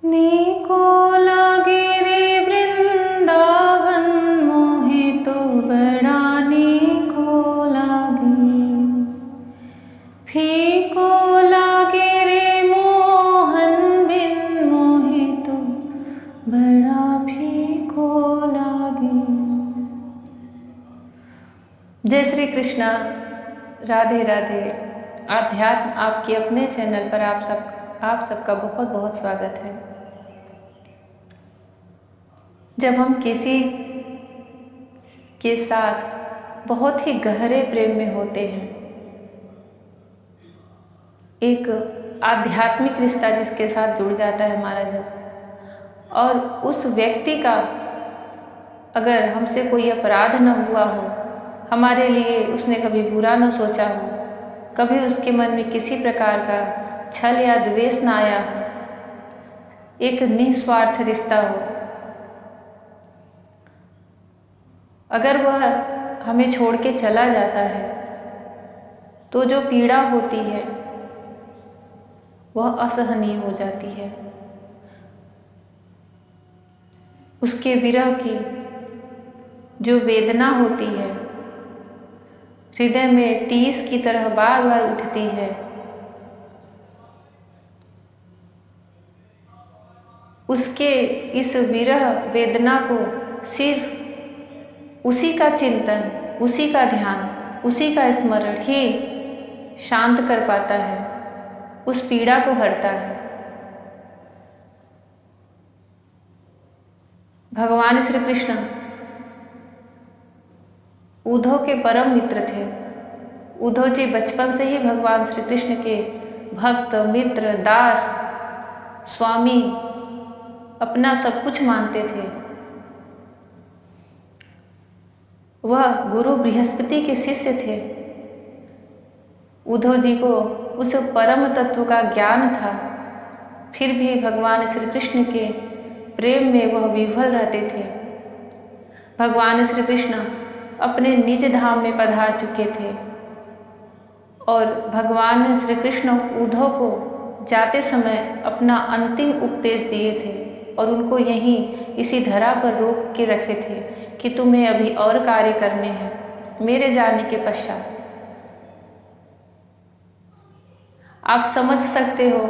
नीको लागे रे वृंदावन मोहे तो बड़ा नीको लागे। फीको लागे रे मोहन बिन मोहे तो बड़ा फीको लागे। जय श्री कृष्णा, राधे राधे। आध्यात्म आपके अपने चैनल पर आप सबका बहुत बहुत स्वागत है। जब हम किसी के साथ बहुत ही गहरे प्रेम में होते हैं, एक आध्यात्मिक रिश्ता जिसके साथ जुड़ जाता है हमारा जब, और उस व्यक्ति का अगर हमसे कोई अपराध न हुआ हो, हमारे लिए उसने कभी बुरा न सोचा हो, कभी उसके मन में किसी प्रकार का छल या द्वेष न आया हो, एक निस्वार्थ रिश्ता हो, अगर वह हमें छोड़ के चला जाता है तो जो पीड़ा होती है वह असहनीय हो जाती है। उसके विरह की जो वेदना होती है हृदय में टीस की तरह बार बार उठती है। उसके इस विरह वेदना को सिर्फ उसी का चिंतन, उसी का ध्यान, उसी का स्मरण ही शांत कर पाता है, उस पीड़ा को हरता है। भगवान श्री कृष्ण उद्धव के परम मित्र थे। उद्धव जी बचपन से ही भगवान श्री कृष्ण के भक्त, मित्र, दास, स्वामी, अपना सब कुछ मानते थे। वह गुरु बृहस्पति के शिष्य थे। उद्धव जी को उस परम तत्व का ज्ञान था, फिर भी भगवान श्री कृष्ण के प्रेम में वह विह्वल रहते थे। भगवान श्री कृष्ण अपने निज धाम में पधार चुके थे और भगवान श्री कृष्ण उद्धव को जाते समय अपना अंतिम उपदेश दिए थे और उनको यहीं इसी धरा पर रोक के रखे थे कि तुम्हें अभी और कार्य करने हैं मेरे जाने के पश्चात। आप समझ सकते हो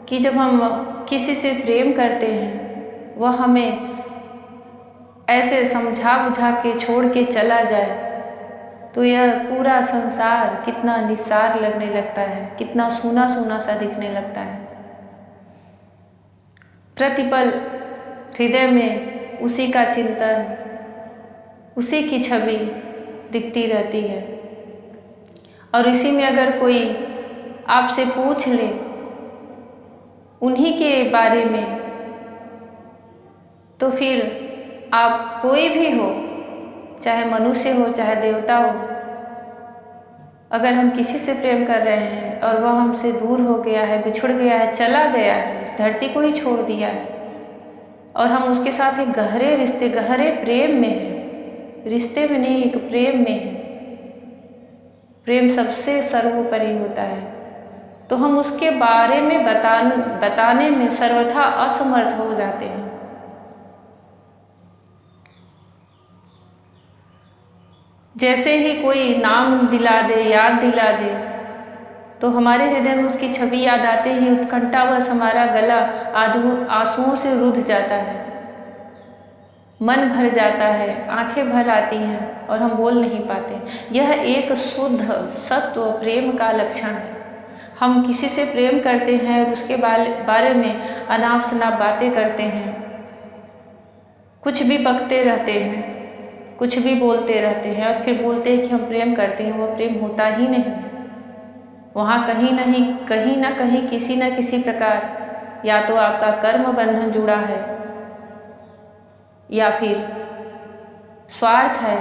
कि जब हम किसी से प्रेम करते हैं, वह हमें ऐसे समझा बुझा के छोड़ के चला जाए तो यह पूरा संसार कितना निस्सार लगने लगता है, कितना सूना सूना सा दिखने लगता है। प्रतिपल हृदय में उसी का चिंतन, उसी की छवि दिखती रहती है। और इसी में अगर कोई आपसे पूछ ले उन्हीं के बारे में, तो फिर आप कोई भी हो, चाहे मनुष्य हो चाहे देवता हो, अगर हम किसी से प्रेम कर रहे हैं और वह हमसे दूर हो गया है, बिछुड़ गया है, चला गया है, इस धरती को ही छोड़ दिया है, और हम उसके साथ एक गहरे रिश्ते, गहरे प्रेम में हैं, रिश्ते में नहीं एक प्रेम में हैं, प्रेम सबसे सर्वोपरि होता है, तो हम उसके बारे में बताने में सर्वथा असमर्थ हो जाते हैं। जैसे ही कोई नाम दिला दे, याद दिला दे, तो हमारे हृदय में उसकी छवि याद आते ही उत्कंठावश हमारा गला आंसुओं से रुंध जाता है, मन भर जाता है, आंखें भर आती हैं और हम बोल नहीं पाते। यह एक शुद्ध सत्व प्रेम का लक्षण है। हम किसी से प्रेम करते हैं और उसके बारे में अनाप शनाप बातें करते हैं, कुछ भी बकते रहते हैं, कुछ भी बोलते रहते हैं और फिर बोलते हैं कि हम प्रेम करते हैं। वह प्रेम होता ही नहीं है। वहाँ कहीं ना कहीं किसी न किसी प्रकार या तो आपका कर्म बंधन जुड़ा है या फिर स्वार्थ है,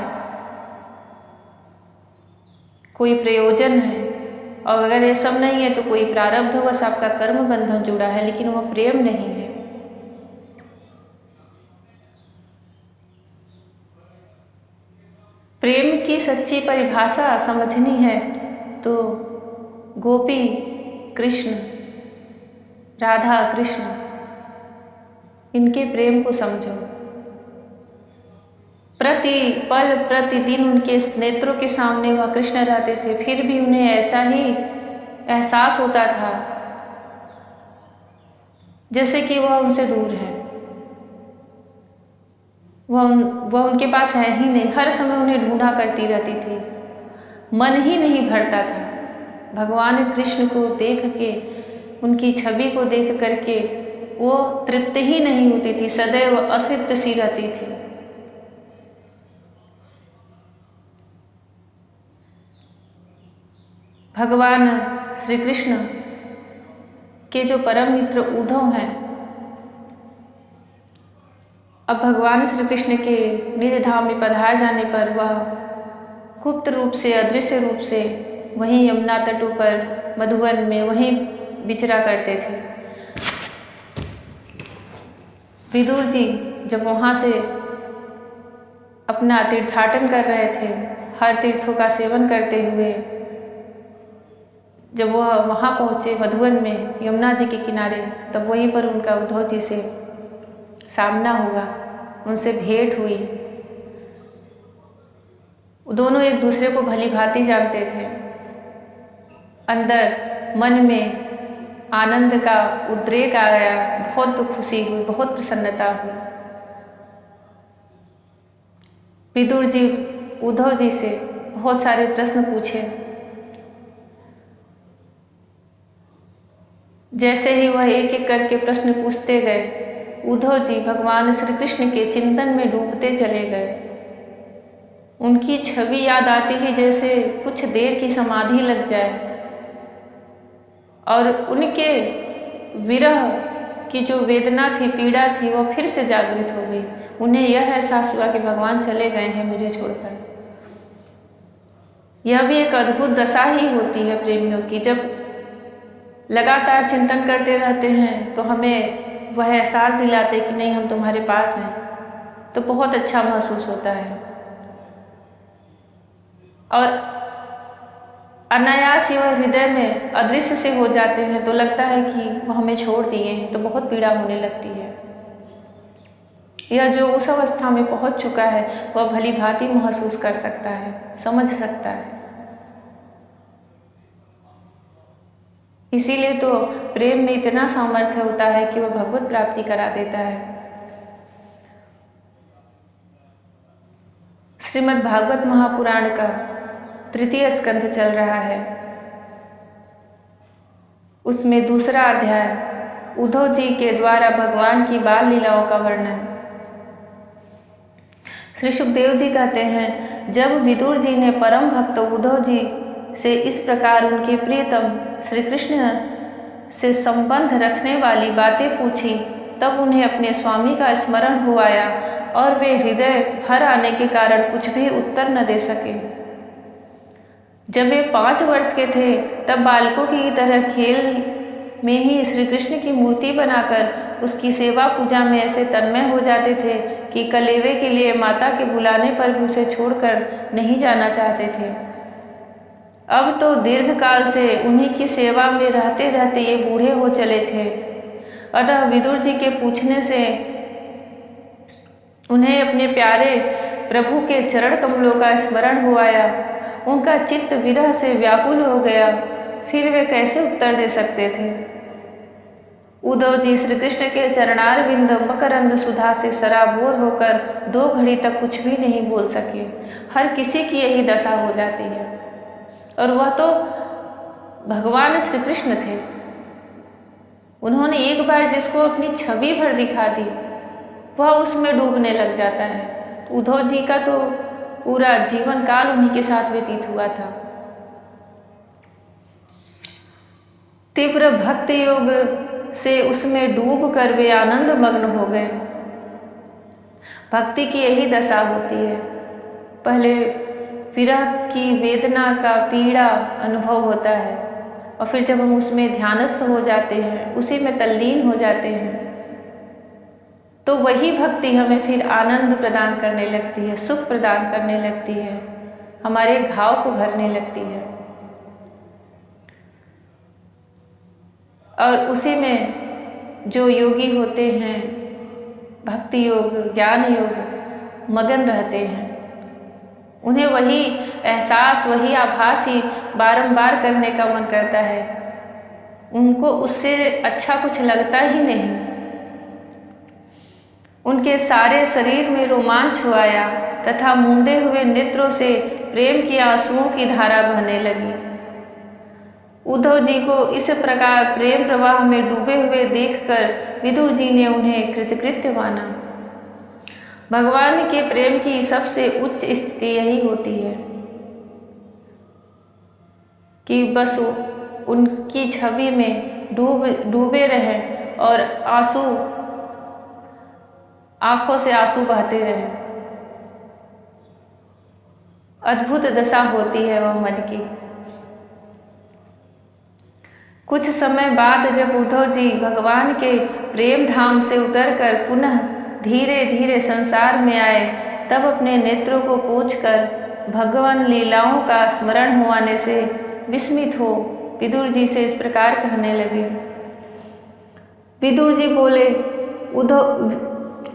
कोई प्रयोजन है, और अगर ये सब नहीं है तो कोई प्रारब्धवश आपका कर्म बंधन जुड़ा है, लेकिन वह प्रेम नहीं है। प्रेम की सच्ची परिभाषा समझनी है तो गोपी कृष्ण, राधा कृष्ण इनके प्रेम को समझो। प्रति पल प्रतिदिन उनके नेत्रों के सामने वह कृष्ण रहते थे, फिर भी उन्हें ऐसा ही एहसास होता था जैसे कि वह उनसे दूर है, वह उनके पास है ही नहीं। हर समय उन्हें ढूंढा करती रहती थी, मन ही नहीं भरता था। भगवान कृष्ण को देख के, उनकी छवि को देख करके वो तृप्त ही नहीं होती थी, सदैव अतृप्त सी रहती थी। भगवान श्री कृष्ण के जो परम मित्र उद्धव हैं, अब भगवान श्री कृष्ण के निज धाम में पधार जाने पर वह गुप्त रूप से, अदृश्य रूप से वहीं यमुना तटों पर मधुवन में वहीं विचरा करते थे। विदुर जी जब वहाँ से अपना तीर्थाटन कर रहे थे, हर तीर्थों का सेवन करते हुए जब वह वहाँ पहुँचे मधुवन में यमुना जी के किनारे, तब वहीं पर उनका उद्धव जी से सामना हुआ, उनसे भेंट हुई। दोनों एक दूसरे को भली भांति जानते थे। अंदर मन में आनंद का उद्रेक आया, बहुत खुशी हुई, बहुत प्रसन्नता हुई। विदुर जी उद्धव जी से बहुत सारे प्रश्न पूछे। जैसे ही वह एक एक करके प्रश्न पूछते गए, उद्धव जी भगवान श्री कृष्ण के चिंतन में डूबते चले गए। उनकी छवि याद आती ही जैसे कुछ देर की समाधि लग जाए और उनके विरह की जो वेदना थी, पीड़ा थी, वह फिर से जागृत हो गई। उन्हें यह एहसास हुआ कि भगवान चले गए हैं मुझे छोड़कर। यह भी एक अद्भुत दशा ही होती है प्रेमियों की। जब लगातार चिंतन करते रहते हैं तो हमें वह एहसास दिलाते कि नहीं, हम तुम्हारे पास हैं, तो बहुत अच्छा महसूस होता है। और अनायास ही वह हृदय में अदृश्य से हो जाते हैं तो लगता है कि वह हमें छोड़ दिए हैं, तो बहुत पीड़ा होने लगती है। यह जो उस अवस्था में पहुंच चुका है वह भली भांति महसूस कर सकता है, समझ सकता है। इसीलिए तो प्रेम में इतना सामर्थ्य होता है कि वह भगवत प्राप्ति करा देता है। श्रीमद् भागवत महापुराण का 3 स्कंध चल रहा है। उसमें 2 अध्याय उद्धव जी के द्वारा भगवान की बाल लीलाओं का वर्णन। श्री सुखदेव जी कहते हैं, जब विदुर जी ने परम भक्त उद्धव जी से इस प्रकार उनके प्रियतम श्री कृष्ण से संबंध रखने वाली बातें पूछी, तब उन्हें अपने स्वामी का स्मरण हो आया और वे हृदय भर आने के कारण कुछ भी उत्तर न दे सके। जब वे 5 वर्ष के थे तब बालकों की तरह खेल में ही श्री कृष्ण की मूर्ति बनाकर उसकी सेवा पूजा में ऐसे तन्मय हो जाते थे कि कलेवे के लिए माता के बुलाने पर भी उसे छोड़कर नहीं जाना चाहते थे। अब तो दीर्घ काल से उन्हीं की सेवा में रहते रहते ये बूढ़े हो चले थे। अतः विदुर जी के पूछने से उन्हें अपने प्यारे प्रभु के चरण कमलों का स्मरण हो आया। उनका चित्त विरह से व्याकुल हो गया, फिर वे कैसे उत्तर दे सकते थे। उद्धव जी श्री कृष्ण के चरणार बिंद मकरंद सुधा से सराबोर होकर 2 घड़ी तक कुछ भी नहीं बोल सके। हर किसी की यही दशा हो जाती है। और वह तो भगवान श्री कृष्ण थे। उन्होंने एक बार जिसको अपनी छवि भर दिखा दी, वह उसमें डूबने लग जाता है। उद्धव जी का तो पूरा जीवन काल उन्हीं के साथ व्यतीत हुआ था। तीव्र भक्ति योग से उसमें डूब कर वे आनंद मग्न हो गए। भक्ति की यही दशा होती है। पहले विरह की वेदना का पीड़ा अनुभव होता है और फिर जब हम उसमें ध्यानस्थ हो जाते हैं, उसी में तल्लीन हो जाते हैं, तो वही भक्ति हमें फिर आनंद प्रदान करने लगती है, सुख प्रदान करने लगती है, हमारे घाव को भरने लगती है। और उसी में जो योगी होते हैं भक्ति योग, ज्ञान योग मगन रहते हैं। उन्हें वही एहसास, वही आभास ही बारंबार करने का मन करता है। उनको उससे अच्छा कुछ लगता ही नहीं। उनके सारे शरीर में रोमांच हो आया तथा मूंदे हुए नेत्रों से प्रेम के आंसुओं की धारा बहने लगी। उद्धव जी को इस प्रकार प्रेम प्रवाह में डूबे हुए देखकर विदुर जी ने उन्हें कृतकृत्य माना। भगवान के प्रेम की सबसे उच्च स्थिति यही होती है कि बस उनकी छवि में डूबे रहें और आंसू, आंखों से आंसू बहते रहें। अद्भुत दशा होती है वह मन की। कुछ समय बाद जब उद्धव जी भगवान के प्रेम धाम से उतरकर पुनः धीरे धीरे संसार में आए, तब अपने नेत्रों को पोंछकर भगवान लीलाओं का स्मरण हुआने से विस्मित हो विदुर जी से इस प्रकार कहने लगे। विदुर जी बोले,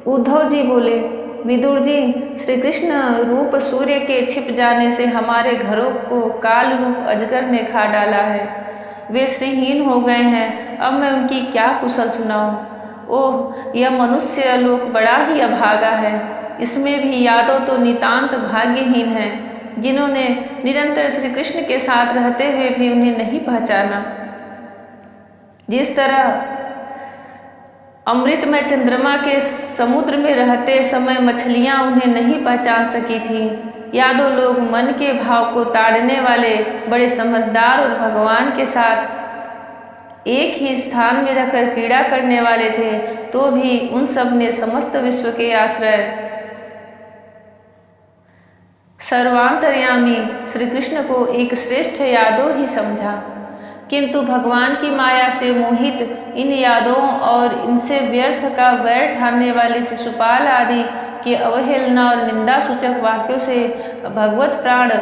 उद्धव जी बोले, विदुर जी, श्री कृष्ण रूप सूर्य के छिप जाने से हमारे घरों को काल रूप अजगर ने खा डाला है। वे श्रीहीन हो गए हैं। अब मैं उनकी क्या कुशल सुनाऊं? ओह, यह मनुष्य लोक बड़ा ही अभागा है। इसमें भी यादव तो नितांत भाग्यहीन हैं, जिन्होंने निरंतर श्री कृष्ण के साथ रहते हुए भी उन्हें नहीं पहचाना। जिस तरह अमृतमय चंद्रमा के समुद्र में रहते समय मछलियां उन्हें नहीं पहचान सकी थी, यादव लोग मन के भाव को ताड़ने वाले बड़े समझदार और भगवान के साथ एक ही स्थान में रहकर क्रीड़ा करने वाले थे, तो भी उन सब ने समस्त विश्व के आश्रय सर्वांतर्यामी श्री कृष्ण को एक श्रेष्ठ यादव ही समझा। किंतु भगवान की माया से मोहित इन यादवों और इनसे व्यर्थ का वैर ठानने वाले शिशुपाल आदि की अवहेलना और निंदा सूचक वाक्यों से भगवत प्राण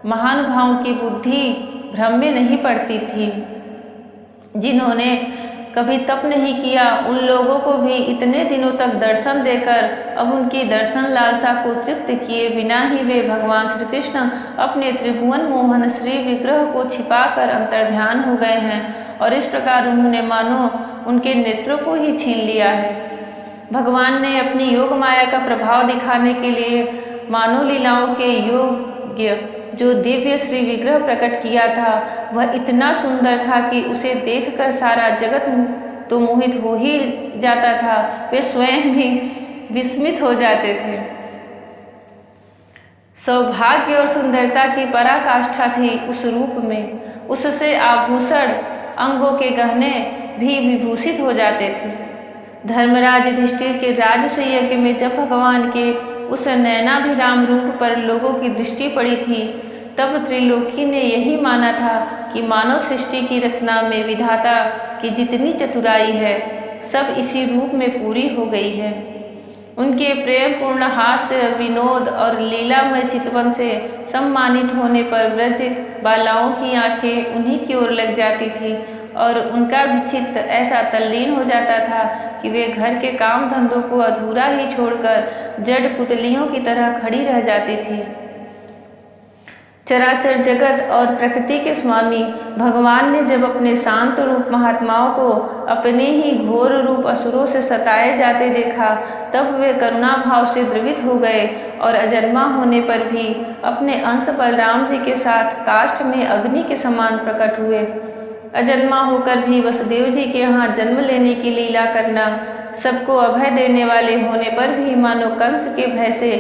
महानुभावों की बुद्धि भ्रम में नहीं पड़ती थी। जिन्होंने कभी तप नहीं किया, उन लोगों को भी इतने दिनों तक दर्शन देकर अब उनकी दर्शन लालसा को तृप्त किए बिना ही वे भगवान श्री कृष्ण अपने त्रिभुवन मोहन श्री विग्रह को छिपाकर अंतर्ध्यान हो गए हैं और इस प्रकार उन्होंने मानो उनके नेत्रों को ही छीन लिया है। भगवान ने अपनी योग माया का प्रभाव दिखाने के लिए मानव लीलाओं के योग्य जो दिव्य श्री विग्रह प्रकट किया था, वह इतना सुंदर था कि उसे देखकर सारा जगत तो मोहित हो ही जाता था, वे स्वयं भी विस्मित हो जाते थे। सौभाग्य और सुंदरता की पराकाष्ठा थी उस रूप में। उससे आभूषण, अंगों के गहने भी विभूषित हो जाते थे। धर्मराज युधिष्ठिर के राजसूय यज्ञ में जब भगवान के उस नयनाभिराम रूप पर लोगों की दृष्टि पड़ी थी, तब त्रिलोकी ने यही माना था कि मानव सृष्टि की रचना में विधाता की जितनी चतुराई है, सब इसी रूप में पूरी हो गई है। उनके प्रेमपूर्ण हास्य, विनोद और लीलामय चितवन से सम्मानित होने पर ब्रज बालाओं की आंखें उन्हीं की ओर लग जाती थी और उनका भी चित्त ऐसा तल्लीन हो जाता था कि वे घर के काम धंधों को अधूरा ही छोड़कर जड़ पुतलियों की तरह खड़ी रह जाती थी। चराचर जगत और प्रकृति के स्वामी भगवान ने जब अपने शांत रूप महात्माओं को अपने ही घोर रूप असुरों से सताए जाते देखा, तब वे करुणा भाव से द्रवित हो गए और अजन्मा होने पर भी अपने अंश बलराम जी के साथ काष्ठ में अग्नि के समान प्रकट हुए। अजन्मा होकर भी वसुदेव जी के यहाँ जन्म लेने की लीला करना, सबको अभय देने वाले होने पर भी मानो कंस के भय से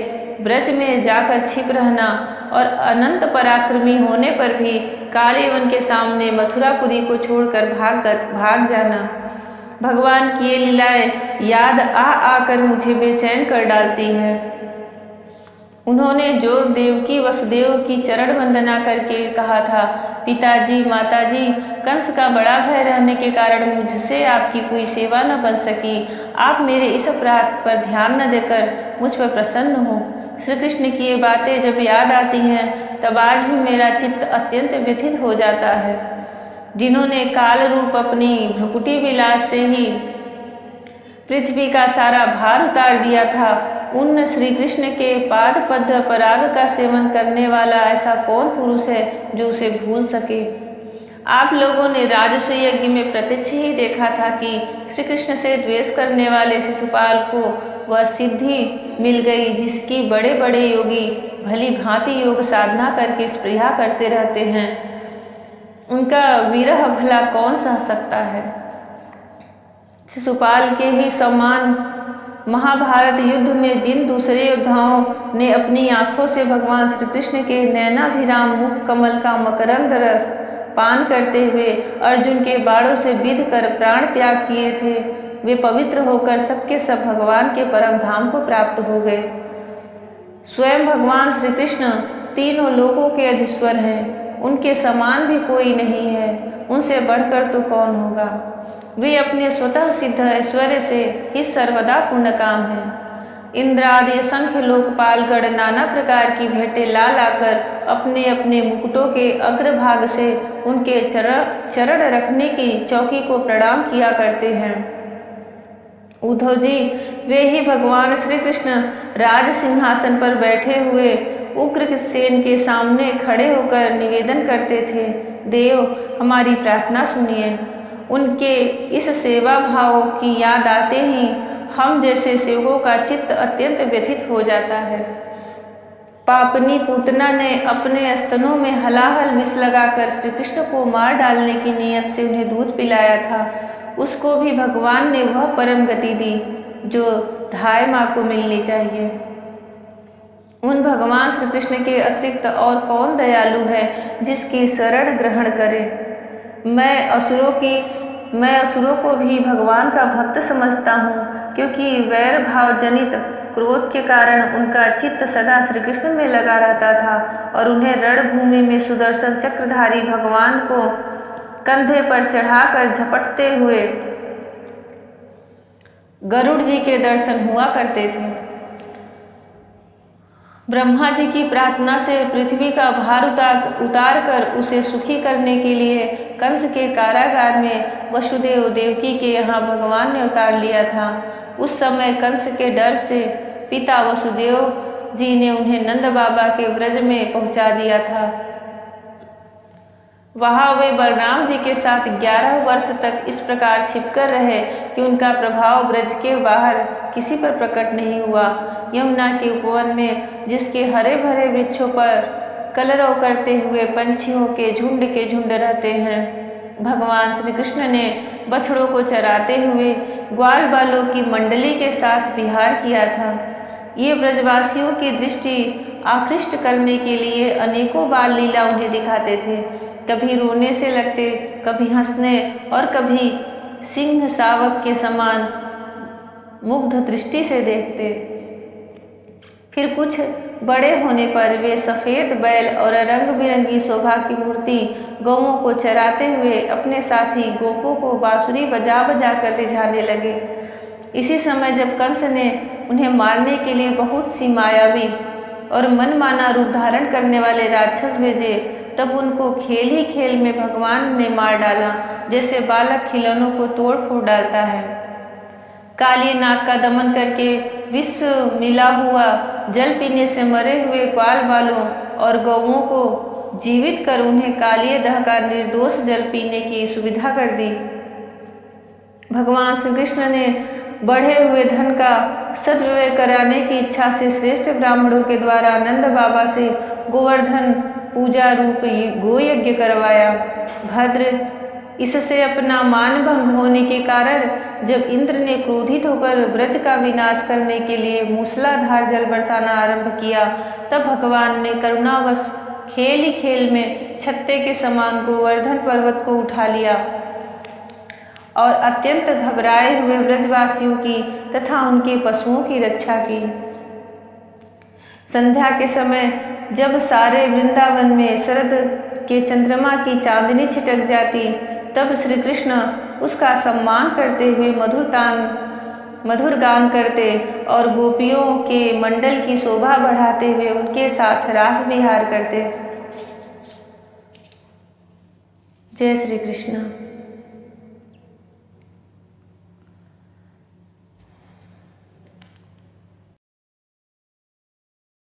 ब्रज में जाकर छिप रहना और अनंत पराक्रमी होने पर भी कालीवन के सामने मथुरापुरी को छोड़कर भाग जाना। भगवान की ये लीलाएं याद आकर मुझे बेचैन कर डालती है। उन्होंने जो देवकी वसुदेव की चरण वंदना करके कहा था, पिताजी माताजी, कंस का बड़ा भय रहने के कारण मुझसे आपकी कोई सेवा न बन सकी। आप मेरे इस अपराध पर ध्यान न देकर मुझ पर प्रसन्न हो। श्री कृष्ण की ये बातें जब याद आती हैं, तब आज भी मेरा चित्त अत्यंत व्यथित हो जाता है। जिन्होंने काल रूप अपनी भ्रुकुटी विलास से ही पृथ्वी का सारा भार उतार दिया था। उन श्री कृष्ण के पाद पद्म पराग का सेवन करने वाला ऐसा कौन पुरुष है जो उसे भूल सके। आप लोगों ने राजसूय यज्ञ में प्रत्यक्ष ही देखा था कि श्री कृष्ण से द्वेष करने वाले शिशुपाल को वह सिद्धि मिल गई जिसकी बड़े बड़े योगी भली भांति योग साधना करके स्पृहा करते रहते हैं। उनका विरह भला कौन सह सकता है। शिशुपाल के ही समान महाभारत युद्ध में जिन दूसरे योद्धाओं ने अपनी आंखों से भगवान श्री कृष्ण के नैनाभिराम मुख कमल का मकरंद रस पान करते हुए अर्जुन के बाणों से विध कर प्राण त्याग किए थे, वे पवित्र होकर सबके सब भगवान के परम धाम को प्राप्त हो गए। स्वयं भगवान श्री कृष्ण तीनों लोकों के अधीश्वर हैं, उनके समान भी कोई नहीं है, उनसे बढ़कर तो कौन होगा। वे अपने स्वतः सिद्ध ऐश्वर्य से ही सर्वदा पूर्ण काम हैं। इंद्र आदि असंख्य लोकपालगण नाना प्रकार की भेंटें ला लाकर अपने अपने मुकुटों के अग्रभाग से उनके चरण रखने की चौकी को प्रणाम किया करते हैं। उद्धव जी, वे ही भगवान श्री कृष्ण राज सिंहासन पर बैठे हुए उग्रसेन के सामने खड़े होकर निवेदन करते थे, देव हमारी प्रार्थना सुनिए। उनके इस सेवा भाव की याद आते ही हम जैसे सेवकों का चित्त अत्यंत व्यथित हो जाता है। पापनी पूतना ने अपने स्तनों में हलाहल विष लगाकर श्री कृष्ण को मार डालने की नीयत से उन्हें दूध पिलाया था। उसको भी भगवान ने वह परम गति दी जो धाय माँ को मिलनी चाहिए। उन भगवान श्री कृष्ण के अतिरिक्त और कौन दयालु है जिसकी शरण ग्रहण करे। मैं असुरों को भी भगवान का भक्त समझता हूँ, क्योंकि वैर भाव जनित क्रोध के कारण उनका चित्त सदा श्री कृष्ण में लगा रहता था और उन्हें रणभूमि में सुदर्शन चक्रधारी भगवान को कंधे पर चढ़ाकर झपटते हुए गरुड़ जी के दर्शन हुआ करते थे। ब्रह्मा जी की प्रार्थना से पृथ्वी का भार उतार कर उसे सुखी करने के लिए कंस के कारागार में वसुदेव देवकी के यहाँ भगवान ने उतार लिया था। उस समय कंस के डर से पिता वसुदेव जी ने उन्हें नंद बाबा के ब्रज में पहुँचा दिया था। वहाँ वे बलराम जी के साथ 11 वर्ष तक इस प्रकार छिपकर रहे कि उनका प्रभाव ब्रज के बाहर किसी पर प्रकट नहीं हुआ। यमुना के उपवन में जिसके हरे भरे वृक्षों पर कलरव करते हुए पंछियों के झुंड रहते हैं, भगवान श्री कृष्ण ने बछड़ों को चराते हुए ग्वाल बालों की मंडली के साथ विहार किया था। ये ब्रजवासियों की दृष्टि आकृष्ट करने के लिए अनेकों बाल लीला उन्हें दिखाते थे। कभी रोने से लगते, कभी हंसने और कभी सिंह शावक के समान मुग्ध दृष्टि से देखते। फिर कुछ बड़े होने पर वे सफ़ेद बैल और रंग बिरंगी शोभा की मूर्ति गौओं को चराते हुए अपने साथी गोपों को बांसुरी बजा बजा कर रिझाने लगे। इसी समय जब कंस ने उन्हें मारने के लिए बहुत सी मायावी और मनमाना रूप धारण करने वाले राक्षस भेजे, तब उनको खेल ही खेल में भगवान ने मार डाला, जैसे बालक खिलौनों को तोड़ फोड़ डालता है। काली नाग का दमन करके विष मिला हुआ जल पीने से मरे हुए ग्वाल बालों और गौओं को जीवित कर उन्हें कालिय दह का निर्दोष जल पीने की सुविधा कर दी। भगवान श्री कृष्ण ने बढ़े हुए धन का सद्व्यय कराने की इच्छा से श्रेष्ठ ब्राह्मणों के द्वारा नंद बाबा से गोवर्धन पूजा रूप गो यज्ञ करवाया। भद्र, इससे अपना मान भंग होने के कारण जब इंद्र ने क्रोधित होकर ब्रज का विनाश करने के लिए मूसलाधार जल बरसाना आरंभ किया, तब भगवान ने करुणावश खेल ही खेल में छत्ते के समान गोवर्धन पर्वत को उठा लिया और अत्यंत घबराए हुए ब्रजवासियों की तथा उनके पशुओं की रक्षा की। संध्या के समय जब सारे वृंदावन में शरद के चंद्रमा की चांदनी छिटक जाती, तब श्री कृष्ण उसका सम्मान करते हुए मधुर गान करते और गोपियों के मंडल की शोभा बढ़ाते हुए उनके साथ रास विहार करते। जय श्री कृष्ण।